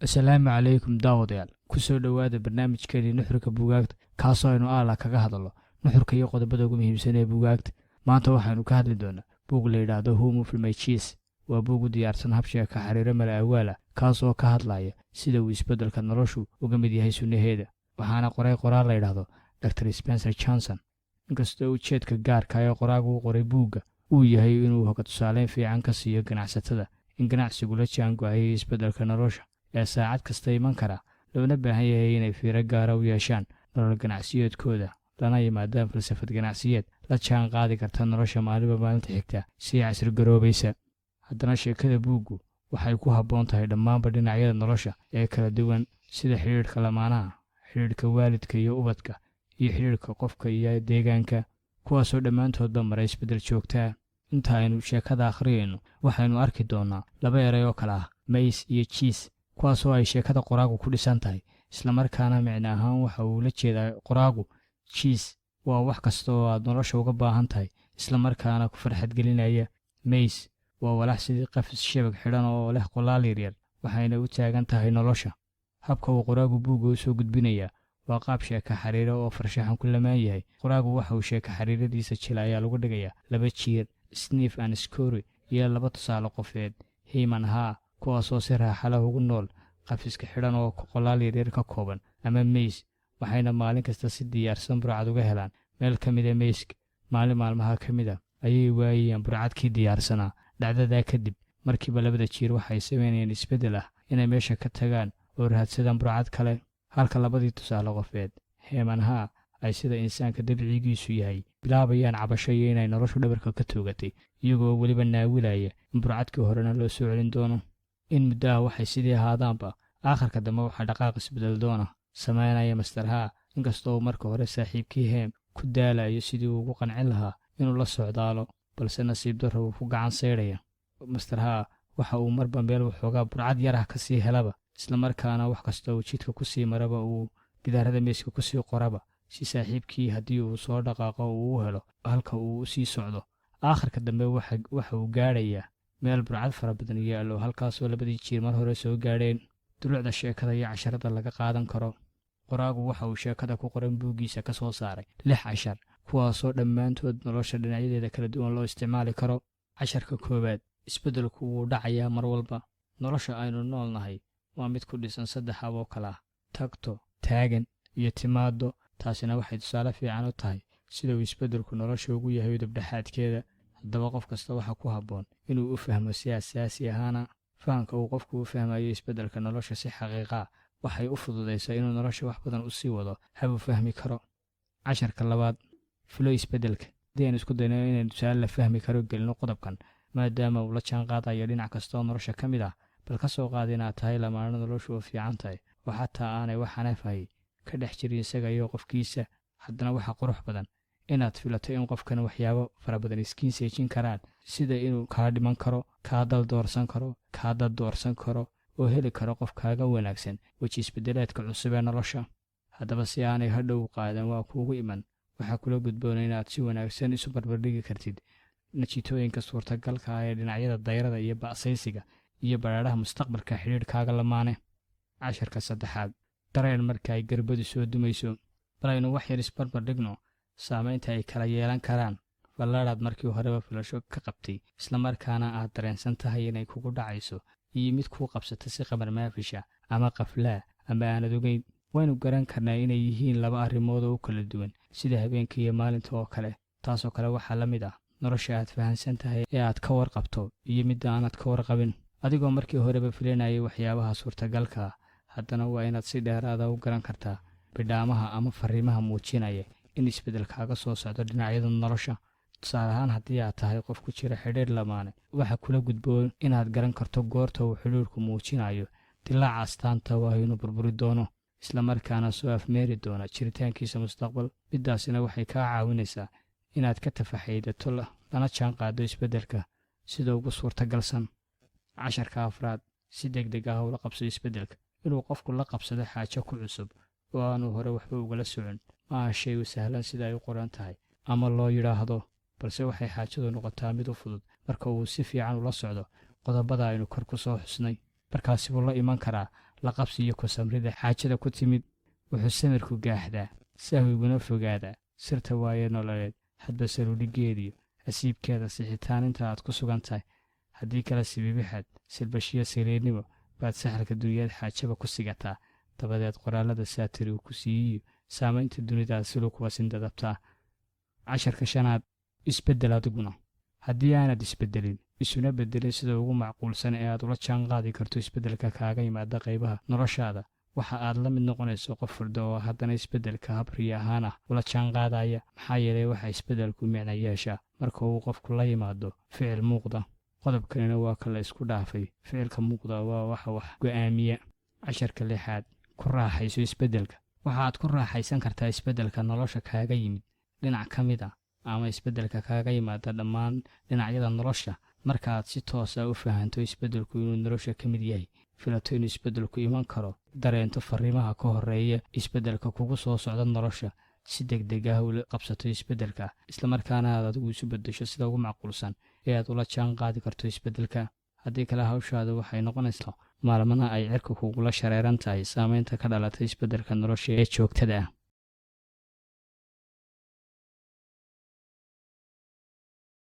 asalaamu calaykum daawadayaal kusoo dhowaada barnaamijkeennii nuxurka buugaagta kaasoo aynu aala kaga hadalno nuxurka iyo qodobada ugu muhiimsan ee buugaagta. maanta waxaynu ka hadli doonaa buug la yidhaahdo Who Moved My Cheese. waa buug u diyaarsan habsheeka xiriiro mala awaala kaasoo ka hadlaya sida uu isbeddelka noloshu uga mid yahay sunnaheeda. waxaana qoray qoraal la yidhaahdo Dr. Spencer Johnson. inkastoo ujeedka gaarka ee qoraagu u qoray buugga uu yahay inuu hoga tusaaleyn fiican ka siiyo ganacsatada in ganacsigu la jaango-ayay isbeddelka nolosha ee saacad kasta iman kara, loona baahan yahay inay fiiro gaara u yeeshaan nolol ganacsiyeedkooda lana yimaadaan falsafad ganacsiyeed la jaan qaadi karta nolosha maalinba maalinta xigta si casri garoobaysa. haddana sheekada buuggu waxay ku habboon tahay dhammaanba dhinacyada nolosha ee kala duwan sida xidhiidhka lamaanaha, xidhiidhka waalidka iyo ubadka, iyo xidhiidhka qofka iyo deegaanka, kuwaasoo dhammaantoodba mara isbeddel joogtaa. inta aynu sheekada akhriyayno waxaynu arki doonnaa laba eray oo kale ah mays iyo jiis, kuwaasoo ay sheekada qoraagu ku dhisan tahay. islamarkaana micno ahaan waxa uu la jeedaa qoraagu jiis waa wax kasta oo aad nolosha uga baahan tahay islamarkaana ku farxadgelinaya. mays waa walax sidii qafis shabag xidhan oo leh qolaal yaryar, waxayna u taagan tahay nolosha. habka uu qoraagu buugga u soo gudbinayaa waa qaab sheeka xiriiro oo farshaxan ku lamaan yahay. qoraagu waxa uu sheeka xiriiradiisa jila ayaa lagu dhigayaa laba jiir, sniif and scory, iyo laba tusaale qofeed, himan haa, kuwaasoo si raaxala ugu nool qafiska xidhan oo qolaal yaryar ka kooban ama mays. waxayna maalin kasta si diyaarsan burcad uga helaan meel ka mida mayska. maalin maalmaha ka mid a ayay waayayaan burcadkii diyaarsanaa. dhacdadaa kadib markiiba labada jiir waxay samaynayeen isbeddel ah inay meesha ka tagaan oo raadsadaan burcad kale, halka labadii tusaale qofeed, heeman haa, ay sida insaanka dabcigiisu yahay bilaabayaan cabasho iyo inay noloshu dhabarka ka toogatay, iyagoo weliba naawilaya in burcadkii horena loo soo celin doono. in muddaha waxay sidii ahaadaanba aakharka dambe waxaa dhaqaaq isbeddel doona samaynaya master haa, inkastoo marka hore saaxiibkii heem ku daalayo sidii uu ugu qancin lahaa inuu la socdaalo, balse nasiib darro uu ku gacan saydhaya. master haa waxa uu marba meel waxoogaa burcad yarah ka sii helaba, islamarkaana wax kasta uu jidka ku sii maraba uu gidaarada meeska ku sii qoraba si saaxiibkii haddii uu soo dhaqaaqo uu u helo halka uu u sii socdo. aakharka dambe waxa uu gaadhayaa meel burcad fara badan yaallo, halkaasoo labadii jiir mar hore soo gaadheen. dulucda sheekada iyo casharada laga qaadan karo. qoraagu waxa uu sheekada ku qoran buuggiisa ka soo saaray 6 cashar, kuwaasoo dhammaantood nolosha dhinacyadeeda kala duwan loo isticmaali karo. casharka koowaad, isbeddelku wuu dhacayaa mar walba. nolosha aynu nool nahay waa mid ku dhisan 3 hab oo kale ah: tagto, taagan iyo timaaddo. taasina waxay tusaale fiican u tahay sida uu isbeddelku nolosha ugu yahay udubdhexaadkeeda. haddaba qof kasta waxa ku habboon inuu u fahmo si asaasi ahaana. fahamka uu qofku u fahmayo isbeddelka nolosha si xaqiiqaa waxay u fududaysaa inuu nolosha wax badan u sii wado hab u fahmi karo. casharka labaad, fulo isbeddelka. haddii aynu isku dayno inaynu tusaale la fahmi karo gelino qodobkan, maadaama uu la jaan qaadayo dhinac kastaoo nolosha ka mid ah, bal ka soo qaada inaad tahay lamaano noloshu oo fiican tahay oo xataa aanay wax xanafahay ka dhex jirin isaga iyo qofkiisa. haddana waxa qurux badan inaad filato in qofkan waxyaabo fara badan iskiin seejin karaan, sida inuu kaa dhiman karo, kaa dal doorsan karo, kaa dad doorsan karo, oo heli karo qof kaaga wanaagsan weji isbeddelaadka cusub ee nolosha. haddaba si aanay hadhow qaadan waa kuugu iman, waxaa kula gudboona inaad si wanaagsan isu barbardhigi kartid natiijooyinka suurtagalka ah ee dhinacyada dayrada iyo ba'saysiga iyo badhaadhaha mustaqbalka xidhiidhkaaga lamaane. casharka saddexaad, dareen marka ay garbadu soo dumayso. bal aynu wax yar isbarbardhigno saamaynta ay kala yeelan karaan fallaadhaad markii horeba filasho ka qabtay islamarkaana aad dareensan tahay inay kugu dhacayso, iyo mid kuu qabsata si qamar maafisha ama qaflaa ama aanad ogeyn. waynu garan karnaa inay yihiin laba arrimood oo u kala duwan, sida habeenka iyo maalinta oo kale. taasoo kale waxaa la mid ah nolosha aad fahansan tahay ee aad ka warqabto iyo midda aanad ka warqabin. adigoo markii horeba filanayay waxyaabaha suurtagalka ah, haddana waa inaad si dheeraada u garan kartaa bidhaamaha ama fariimaha muujinaya in isbeddelkaaga soo socdo dhinacyada nolosha. tusaale ahaan, haddii aad tahay qof ku jira xidhiidh lamaane, waxa kula gudboon inaad garan karto goorta uu xidhiidhku muujinayo dilaaca astaanta waa inuu burburi doono, islamarkaana soo afmeeri doona jiritaankiisa mustaqbal. middaasina waxay kaa caawinaysaa inaad ka tafaxaydato lana jaan qaado isbeddelka sida ugu suurtagalsan. casharka afraad, si degdeg ah ula qabso isbeddelka. inuu qofku la qabsado xaajo ku cusub oo aanu hore waxba ugala socon ma aha shay u sahlan sida ay u qoran tahay ama loo yidhaahdo, balse waxay xaajadu noqotaa mid u fudud marka uu si fiican ula socdo qodobada aynu kor ku soo xusnay. markaasi buu la iman karaa la qabsiyo ku samrida xaajada ku timid. Wuxuu samirku gaahdaa, sahwiguna fogaadaa, sirta waaye nololeed hadba sarudhigeediyo hasiibkeeda sixitaan inta aad ku sugan tahay. haddii kale sibibixad silbashiyo siriirnimo baad saxalka duniyad xaajaba ku sigataa. dabadeed qoraalada saatiri uu ku siiyiyo saamaynta dunidaad silu kuwa sindadabtaa. 10 isbeddel adiguna. haddii aanad isbeddelin isuna beddelin sida ugu macquulsan ee aad ula jaan qaadi karto isbeddelka kaaga yimaada qaybaha noloshaada, waxa aad la mid noqonayso qof furdo oo haddana isbeddelka habriya ahaan ah ula jaan qaadaya. maxaa yeelay waxa isbeddelku micna yeeshaa marka uu qofku la yimaado ficil muuqda. qodobkanina waa ka la isku dhaafay. ficilka muuqda waa waxa wax go'aamiya. 6 ku raaxayso isbeddelka. waxaad ku raaxaysan kartaa isbeddelka nolosha kaaga yimid dhinac ka mid ah ama isbeddelka kaaga yimaada dhammaan dhinacyada nolosha markaaad si toos ah u fahanto isbeddelku inuu nolosha ka mid yahay, filato inuu isbeddelku iman karo, dareento fariimaha ka horreeya isbeddelka kugu soo socda nolosha, si degdeg ah ula qabsato isbeddelka, islamarkaana aad adigu isu beddesho sida ugu macquulsan ee aad ula jaan qaadi karto isbeddelka. haddii kale hawshaada waxay noqonaysaa maalmana ay cirka kugula shareeran tahay saamaynta ka dhalata isbeddelka nolosha ee joogtada ah.